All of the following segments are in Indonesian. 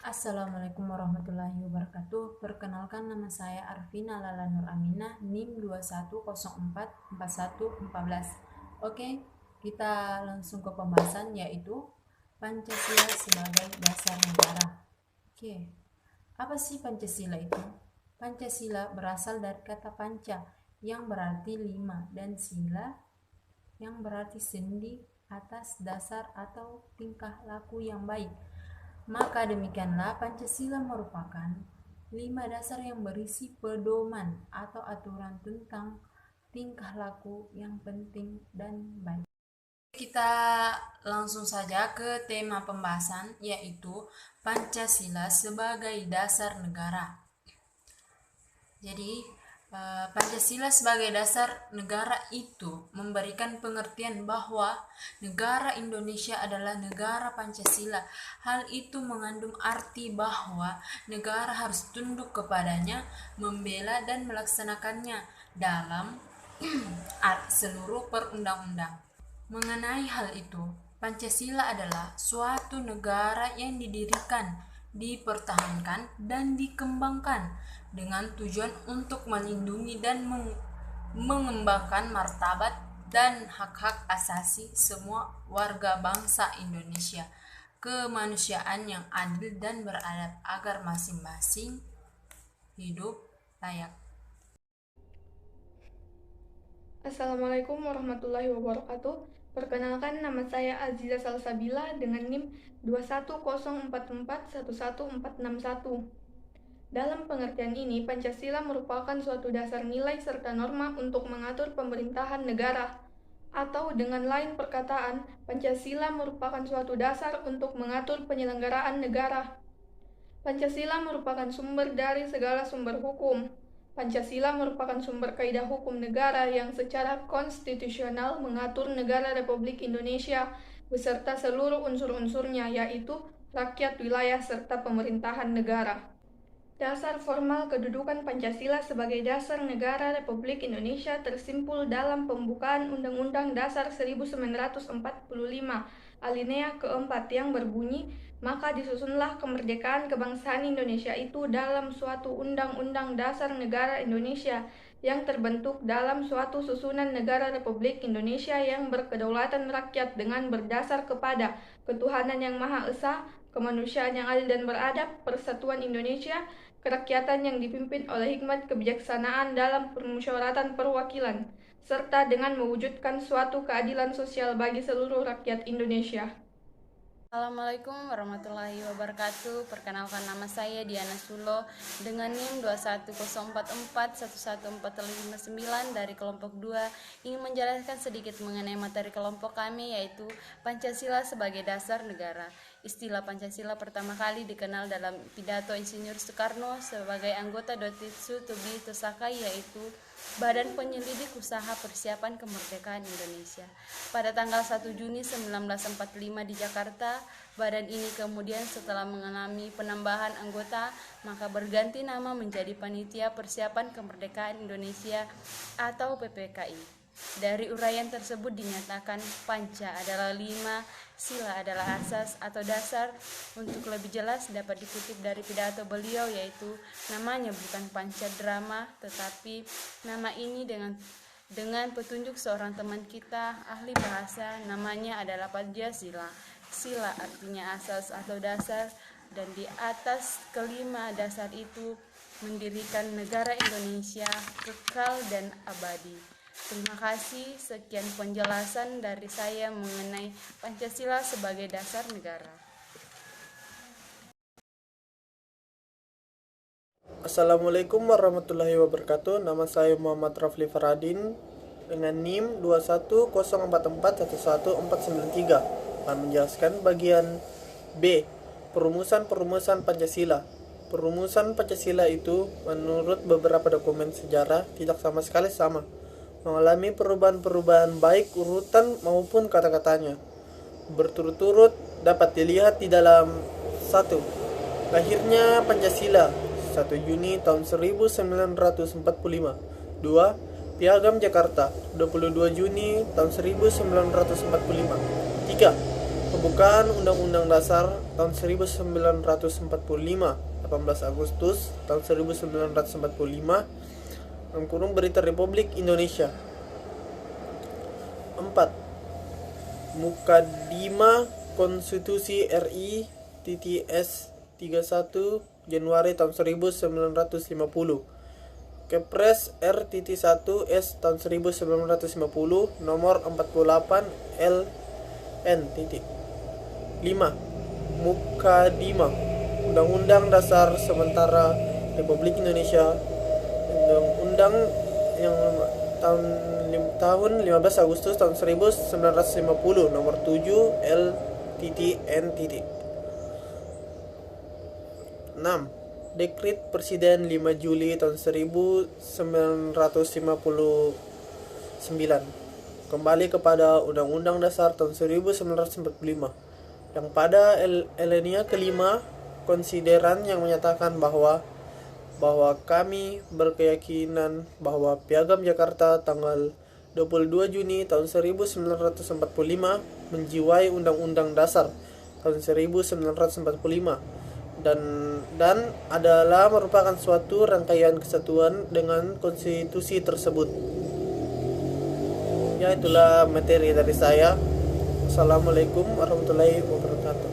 Assalamualaikum warahmatullahi wabarakatuh. Perkenalkan, nama saya Arvina Lala Nur Aminah, NIM 21044114. Oke, kita langsung ke pembahasan, yaitu Pancasila sebagai dasar negara. Oke, apa sih Pancasila itu? Pancasila berasal dari kata panca yang berarti lima dan sila yang berarti sendi, atas, dasar, atau tingkah laku yang baik. Maka demikianlah Pancasila merupakan 5 dasar yang berisi pedoman atau aturan tentang tingkah laku yang penting dan baik. Kita langsung saja ke tema pembahasan, yaitu Pancasila sebagai dasar negara. Jadi Pancasila sebagai dasar negara itu memberikan pengertian bahwa negara Indonesia adalah negara Pancasila. Hal itu mengandung arti bahwa negara harus tunduk kepadanya, membela dan melaksanakannya dalam seluruh perundang-undang. Mengenai hal itu, Pancasila adalah suatu negara yang didirikan, dipertahankan, dan dikembangkan dengan tujuan untuk melindungi dan mengembangkan martabat dan hak-hak asasi semua warga bangsa Indonesia, kemanusiaan yang adil dan beradab agar masing-masing hidup layak. Assalamualaikum warahmatullahi wabarakatuh. Perkenalkan, nama saya Aziza Salsabila dengan NIM 2104411461. Dalam pengertian ini, Pancasila merupakan suatu dasar nilai serta norma untuk mengatur pemerintahan negara. Atau dengan lain perkataan, Pancasila merupakan suatu dasar untuk mengatur penyelenggaraan negara. Pancasila merupakan sumber dari segala sumber hukum. Pancasila merupakan sumber kaidah hukum negara yang secara konstitusional mengatur negara Republik Indonesia beserta seluruh unsur-unsurnya, yaitu rakyat, wilayah, serta pemerintahan negara. Dasar formal kedudukan Pancasila sebagai dasar negara Republik Indonesia tersimpul dalam pembukaan Undang-Undang Dasar 1945 alinea keempat yang berbunyi, maka disusunlah kemerdekaan kebangsaan Indonesia itu dalam suatu Undang-Undang Dasar Negara Indonesia yang terbentuk dalam suatu susunan negara Republik Indonesia yang berkedaulatan rakyat dengan berdasar kepada ketuhanan yang Maha Esa, kemanusiaan yang adil dan beradab, persatuan Indonesia, kerakyatan yang dipimpin oleh hikmat kebijaksanaan dalam permusyawaratan perwakilan, serta dengan mewujudkan suatu keadilan sosial bagi seluruh rakyat Indonesia. Assalamualaikum warahmatullahi wabarakatuh. Perkenalkan, nama saya Diana Sulo dengan NIM 2104411459 dari kelompok 2. Ingin menjelaskan sedikit mengenai materi kelompok kami, yaitu Pancasila sebagai dasar negara. Istilah Pancasila pertama kali dikenal dalam pidato Insinyur Soekarno sebagai anggota Dotitsu Tubi Tosakai, yaitu Badan Penyelidik Usaha Persiapan Kemerdekaan Indonesia. Pada tanggal 1 Juni 1945 di Jakarta, badan ini kemudian setelah mengalami penambahan anggota, maka berganti nama menjadi Panitia Persiapan Kemerdekaan Indonesia atau PPKI. Dari uraian tersebut dinyatakan Panca adalah 5, Sila adalah asas atau dasar. Untuk lebih jelas dapat dikutip dari pidato beliau, yaitu namanya bukan Panca Drama, tetapi nama ini dengan petunjuk seorang teman kita ahli bahasa, namanya adalah Pancasila. Sila artinya asas atau dasar, dan di atas kelima dasar itu mendirikan negara Indonesia kekal dan abadi. Terima kasih, sekian penjelasan dari saya mengenai Pancasila sebagai dasar negara. Assalamualaikum warahmatullahi wabarakatuh. Nama saya Muhammad Rafli Faradin dengan NIM 2104411493 akan menjelaskan bagian B, perumusan Pancasila. Perumusan Pancasila itu menurut beberapa dokumen sejarah tidak sama sekali sama, mengalami perubahan-perubahan baik urutan maupun kata-katanya. Berturut-turut dapat dilihat di dalam 1. Lahirnya Pancasila 1 Juni tahun 1945. 2. Piagam Jakarta 22 Juni tahun 1945. 3. Pembukaan Undang-Undang Dasar tahun 1945, 18 Agustus tahun 1945, Berita Republik Indonesia. 4. Mukadimah Konstitusi RI TTS 31 Januari tahun 1950. Kepres R.1 S tahun 1950 nomor 48 LN. 5. Mukadimah Undang-Undang Dasar Sementara Republik Indonesia, Undang-Undang yang tahun 15 Agustus tahun 1950 nomor 7 LTTN. 6. Dekret Presiden 5 Juli tahun 1959 kembali kepada Undang-Undang Dasar tahun 1945 yang pada alinea kelima konsideran yang menyatakan bahwa kami berkeyakinan bahwa Piagam Jakarta tanggal 22 Juni tahun 1945 menjiwai Undang-Undang Dasar tahun 1945 dan adalah merupakan suatu rangkaian kesatuan dengan konstitusi tersebut. Ya, itulah materi dari saya. Assalamualaikum warahmatullahi wabarakatuh.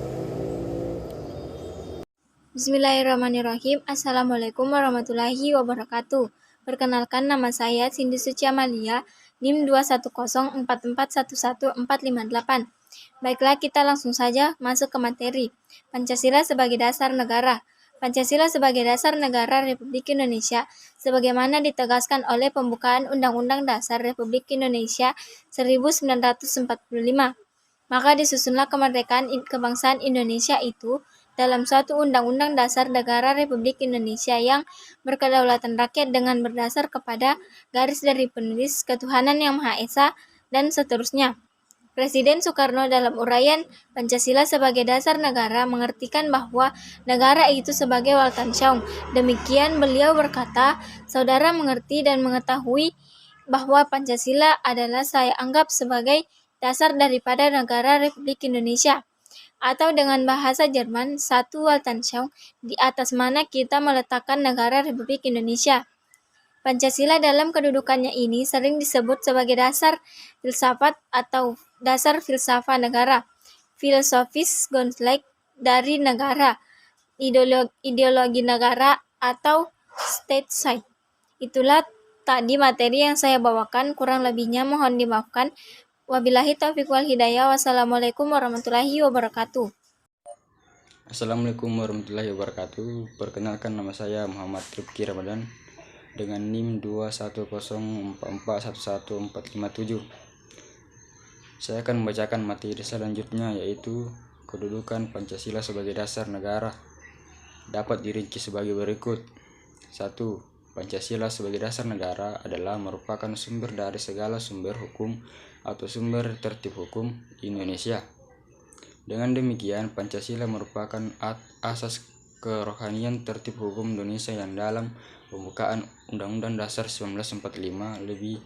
Bismillahirrahmanirrahim. Assalamualaikum warahmatullahi wabarakatuh. Perkenalkan, nama saya Cindy Suci Amalia, NIM 21044111458. Baiklah, kita langsung saja masuk ke materi. Pancasila sebagai dasar negara. Pancasila sebagai dasar negara Republik Indonesia, sebagaimana ditegaskan oleh pembukaan Undang-Undang Dasar Republik Indonesia 1945. Maka disusunlah kemerdekaan kebangsaan Indonesia itu dalam suatu Undang-Undang Dasar Negara Republik Indonesia yang berkedaulatan rakyat dengan berdasar kepada garis dari penulis ketuhanan yang Maha Esa, dan seterusnya. Presiden Soekarno dalam uraian Pancasila sebagai dasar negara mengartikan bahwa negara itu sebagai Waltansyaung. Demikian beliau berkata, saudara mengerti dan mengetahui bahwa Pancasila adalah saya anggap sebagai dasar daripada negara Republik Indonesia, atau dengan bahasa Jerman, satu Weltanschauung di atas mana kita meletakkan negara Republik Indonesia. Pancasila dalam kedudukannya ini sering disebut sebagai dasar filsafat atau dasar filsafat negara, filosofis Grundlage dari negara, ideologi negara atau state side. Itulah tadi materi yang saya bawakan, kurang lebihnya mohon dimaafkan. Wabillahi taufiq wal hidayah. Wassalamualaikum warahmatullahi wabarakatuh. Assalamualaikum warahmatullahi wabarakatuh. Perkenalkan, nama saya Muhammad Rifki Ramadan dengan NIM 21044111457. Saya akan membacakan materi selanjutnya, yaitu kedudukan Pancasila sebagai dasar negara. Dapat dirinci sebagai berikut. 1. Pancasila sebagai dasar negara adalah merupakan sumber dari segala sumber hukum atau sumber tertib hukum di Indonesia. Dengan demikian, Pancasila merupakan asas kerohanian tertib hukum Indonesia yang dalam pembukaan Undang-Undang Dasar 1945 lebih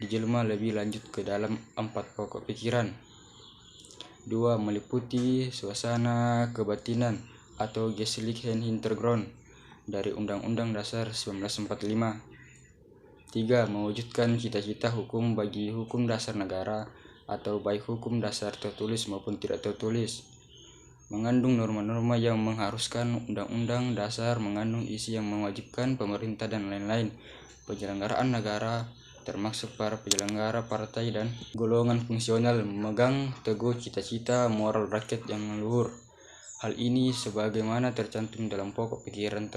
dijelma lebih lanjut ke dalam 4 pokok pikiran. 2. Meliputi suasana kebatinan atau geistlichen Hintergrund dari Undang-Undang Dasar 1945. 3. Mewujudkan cita-cita hukum bagi hukum dasar negara atau baik hukum dasar tertulis maupun tidak tertulis. Mengandung norma-norma yang mengharuskan Undang-Undang Dasar mengandung isi yang mewajibkan pemerintah dan lain-lain penyelenggaraan negara, termasuk para penyelenggara partai dan golongan fungsional, memegang teguh cita-cita moral rakyat yang luhur. Hal ini sebagaimana tercantum dalam pokok pikiran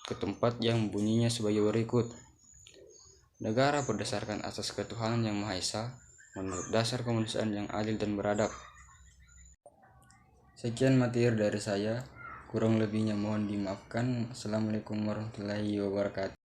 ketempat yang bunyinya sebagai berikut. Negara berdasarkan asas ketuhanan yang Maha Esa menurut dasar kemanusiaan yang adil dan beradab. Sekian materi dari saya, kurang lebihnya mohon dimaafkan. Assalamualaikum warahmatullahi wabarakatuh.